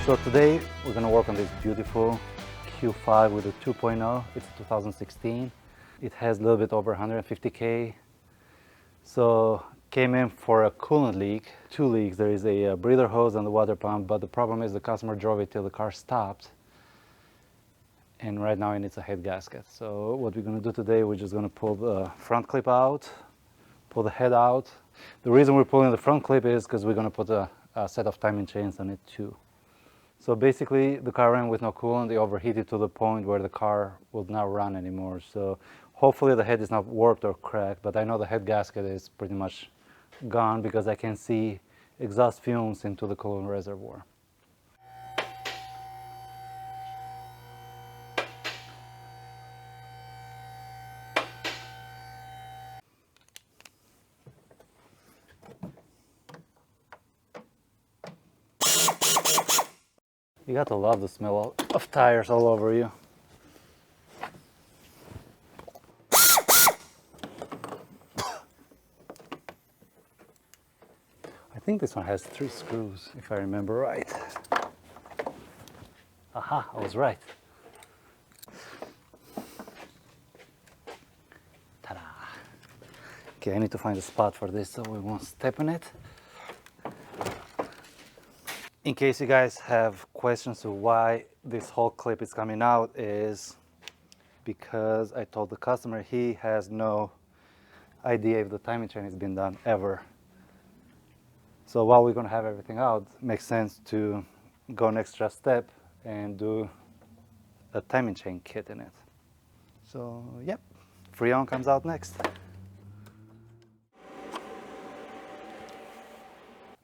So today we're going to work on this beautiful Q5 with a 2.0. It's 2016. It has a little bit over 150K. So came in for a coolant leak, 2 leaks. There is a breather hose and the water pump, but the problem is the customer drove it till the car stopped. And right now it needs a head gasket. So what we're going to do today, we're just going to pull the front clip out, pull the head out. The reason we're pulling the front clip is because we're going to put a set of timing chains on it too. So basically the car ran with no coolant. They overheated to the point where the car will not run anymore. So hopefully the head is not warped or cracked, but I know the head gasket is pretty much gone because I can see exhaust fumes into the coolant reservoir. You got to love the smell of tires all over you. I think this one has 3 screws, if I remember right. Aha, I was right. Ta-da! Okay, I need to find a spot for this so we won't step on it. In case you guys have questions to why this whole clip is coming out, is because I told the customer he has no idea if the timing chain has been done ever. So while we're going to have everything out, it makes sense to go an extra step and do a timing chain kit in it. So yep, Freon comes out next.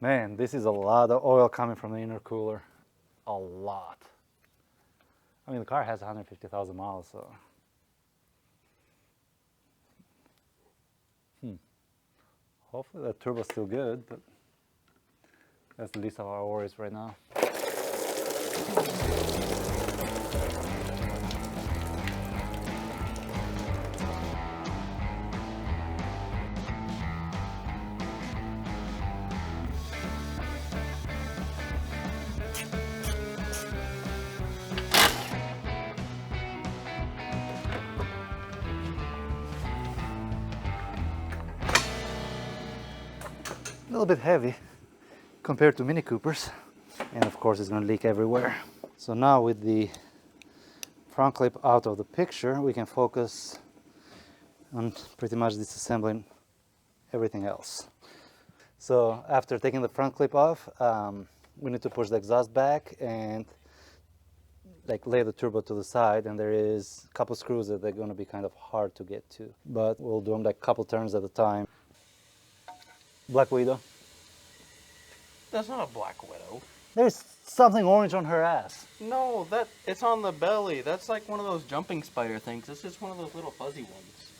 Man, this is a lot of oil coming from the intercooler. A lot. I mean, the car has 150,000 miles, so. Hopefully that turbo's still good, but that's the least of our worries right now. A little bit heavy compared to Mini Coopers, and of course it's going to leak everywhere. So now with the front clip out of the picture, we can focus on pretty much disassembling everything else. So after taking the front clip off, we need to push the exhaust back and like lay the turbo to the side, and there is a couple screws that they're going to be kind of hard to get to, but we'll do them like a couple turns at a time. Black Widow. That's not a Black Widow. There's something orange on her ass. No, it's on the belly. That's like one of those jumping spider things. This is one of those little fuzzy ones.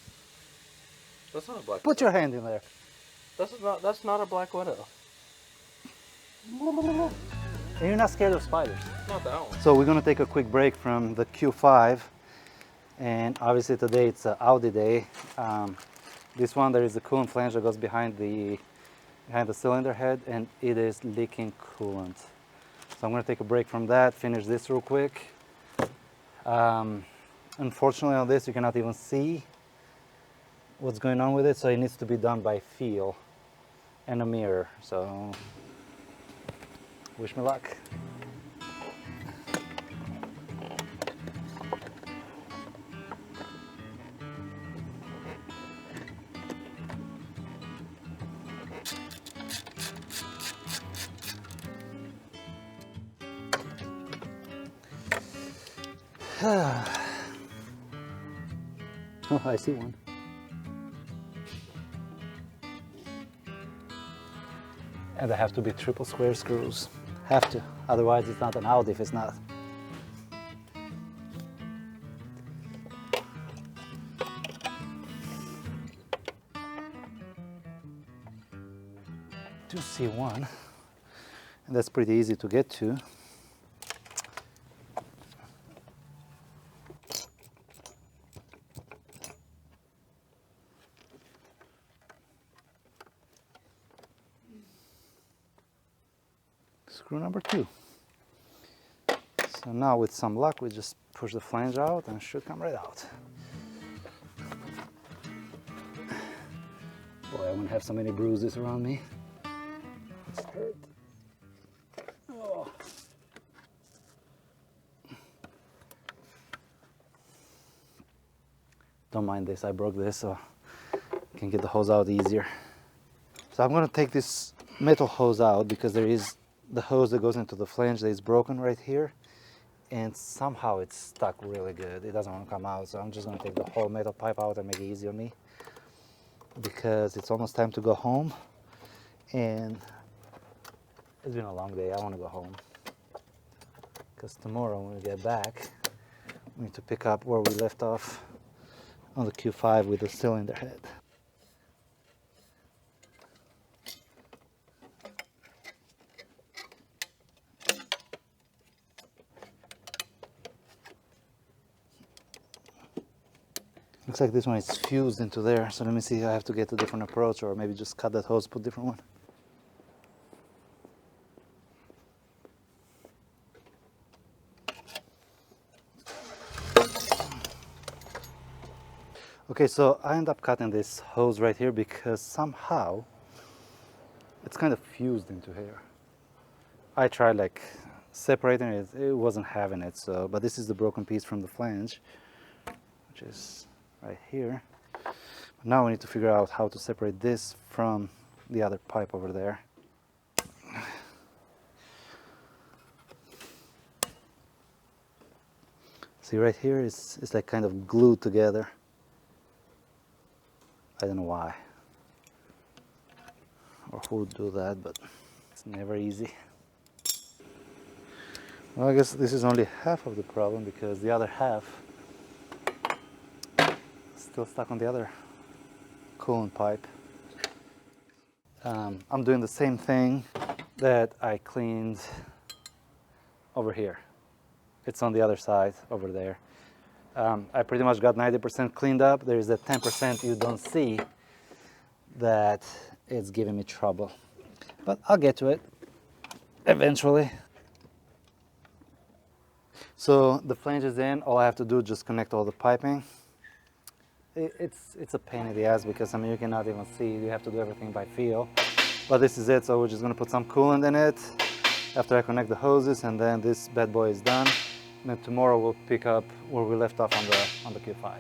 That's not a Black Widow. Put your hand in there. That's not a Black Widow. And you're not scared of spiders. Not that one. So we're gonna take a quick break from the Q5, and obviously today it's an Audi day. This one, there is a coolant flange that goes behind the cylinder head, and it is leaking coolant. So I'm gonna take a break from that, finish this real quick. Unfortunately on this, you cannot even see what's going on with it, so it needs to be done by feel and a mirror. So wish me luck. Oh, I see one. And they have to be triple square screws. Have to, otherwise it's not an Audi if it's not. Do see one, and that's pretty easy to get to. Screw number 2. So now with some luck, we just push the flange out and it should come right out. Boy, I wouldn't have so many bruises around me. It's hurt. Oh. Don't mind this, I broke this so I can get the hose out easier. So I'm gonna take this metal hose out because there is the hose that goes into the flange that is broken right here. And somehow it's stuck really good. It doesn't want to come out, so I'm just gonna take the whole metal pipe out and make it easy on me because it's almost time to go home and it's been a long day. I want to go home because tomorrow when we get back we need to pick up where we left off on the Q5 with the cylinder head. Looks like this one is fused into there, so let me see if I have to get a different approach or maybe just cut that hose, put a different one. Okay, so I end up cutting this hose right here because somehow it's kind of fused into here. I tried like separating it, it wasn't having it, so, but this is the broken piece from the flange, which is right here. Now we need to figure out how to separate this from the other pipe over there. See right here, it's like kind of glued together. I don't know why or who would do that, but it's never easy. Well, I guess this is only half of the problem because the other half is still stuck on the other coolant pipe. I'm doing the same thing that I cleaned over here. It's on the other side over there. I pretty much got 90% cleaned up. There is that 10% you don't see that it's giving me trouble. But I'll get to it eventually. So the flange is in. All I have to do is just connect all the piping. It's a pain in the ass because I mean you cannot even see. You have to do everything by feel. But this is it. So we're just gonna put some coolant in it after I connect the hoses, and then this bad boy is done. And then tomorrow we'll pick up where we left off on the Q5.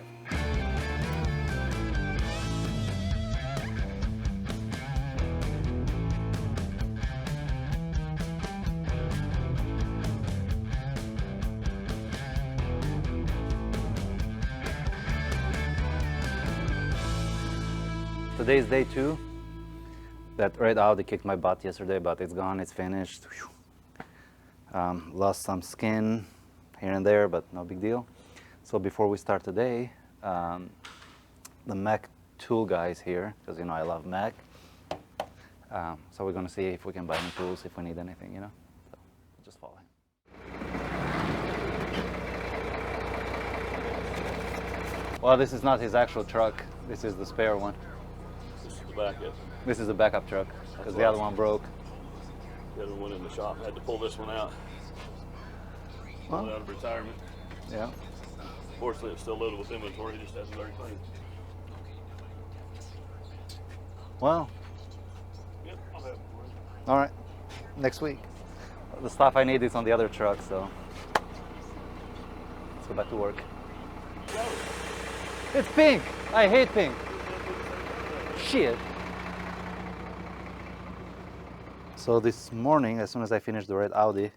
Today is day 2. That red Audi kicked my butt yesterday, but it's gone, it's finished. Lost some skin here and there, but no big deal. So before we start today, the Mac tool guy is here, because you know I love Mac. So we're gonna see if we can buy any tools, if we need anything, you know. So just follow him. Well, this is not his actual truck. This is the spare one. This is the backup. This is the backup truck, because the other one broke. The other one in the shop. I had to pull this one out. Well, Pull it out of retirement. yeah. Fortunately, it's still loaded with inventory. It just hasn't very clean. Well, Yep, I'll have it for you. all right. Next week. The stuff I need is on the other truck, so let's go back to work. It's pink. I hate pink. Shit. So this morning, as soon as I finished the red Audi,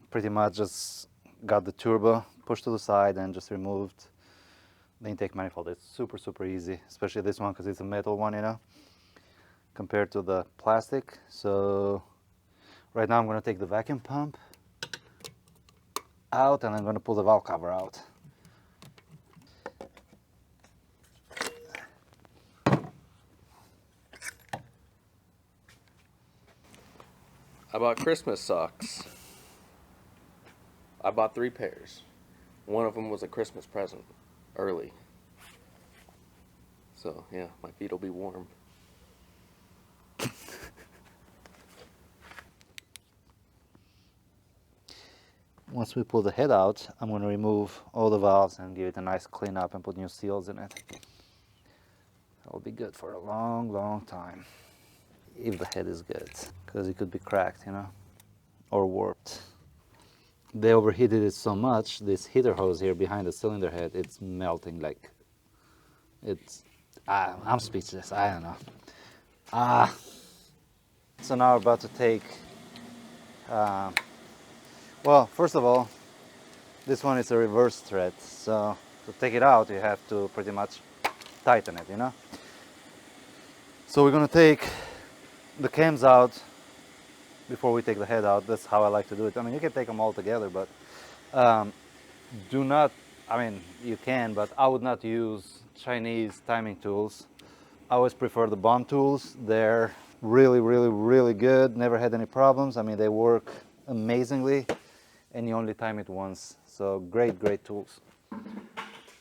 pretty much just got the turbo pushed to the side and just removed the intake manifold. It's super, super easy, especially this one because it's a metal one, you know, compared to the plastic. So right now I'm going to take the vacuum pump out and I'm going to pull the valve cover out. I bought Christmas socks. I bought 3 pairs. One of them was a Christmas present, early. So, yeah, my feet will be warm. once we pull the head out, I'm going to remove all the valves and give it a nice clean up and put new seals in it. That'll be good for a long, long time. If the head is good, because it could be cracked, you know, or warped. They overheated it so much, this heater hose here behind the cylinder head, it's melting like, I'm speechless, I don't know. So now we're about to take, well, first of all, this one is a reverse thread, so to take it out, you have to pretty much tighten it, you know. So we're gonna take the cams out before we take the head out. That's how I like to do it. I mean, you can take them all together, but do not, I mean, you can, but I would not use Chinese timing tools. I always prefer the Bond tools. They're really, really, really good. Never had any problems. I mean, they work amazingly, and you only time it once. So great, great tools,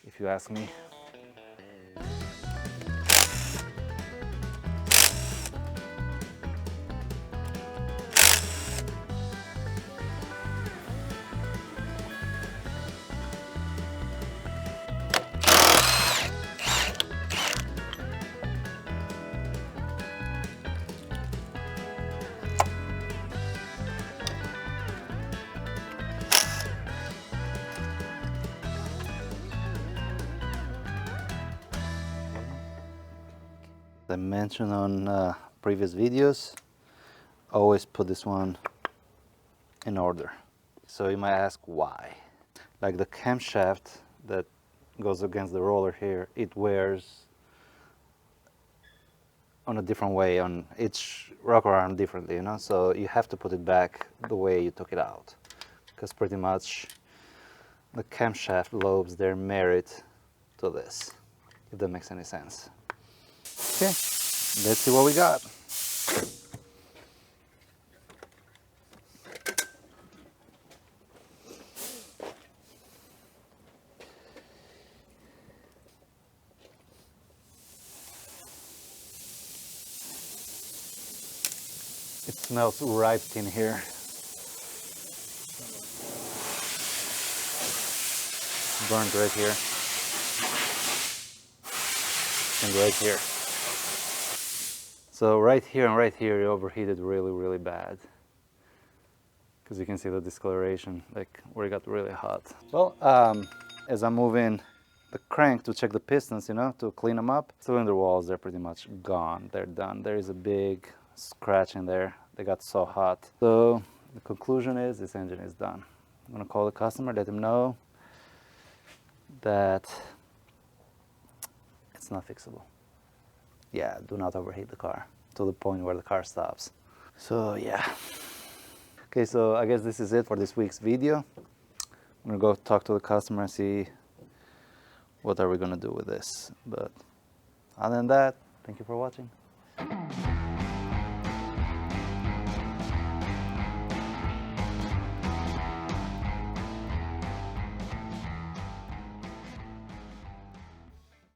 if you ask me. I mentioned on previous videos, always put this one in order. So you might ask why. Like the camshaft that goes against the roller here, it wears on a different way on each rocker arm differently, you know, so you have to put it back the way you took it out, because pretty much the camshaft lobes, they're married to this, if that makes any sense. Okay, let's see what we got. It smells ripe in here. Burned right here. And right here. So right here and right here, it overheated really, really bad. Because you can see the discoloration, like where it got really hot. Well, as I move in the crank to check the pistons, you know, to clean them up, cylinder walls, they're pretty much gone. They're done. There is a big scratch in there. They got so hot. So the conclusion is this engine is done. I'm gonna call the customer, let him know that it's not fixable. Yeah, do not overheat the car to the point where the car stops. So yeah. Okay, so I guess this is it for this week's video. I'm gonna go talk to the customer and see what are we gonna do with this. But other than that, thank you for watching.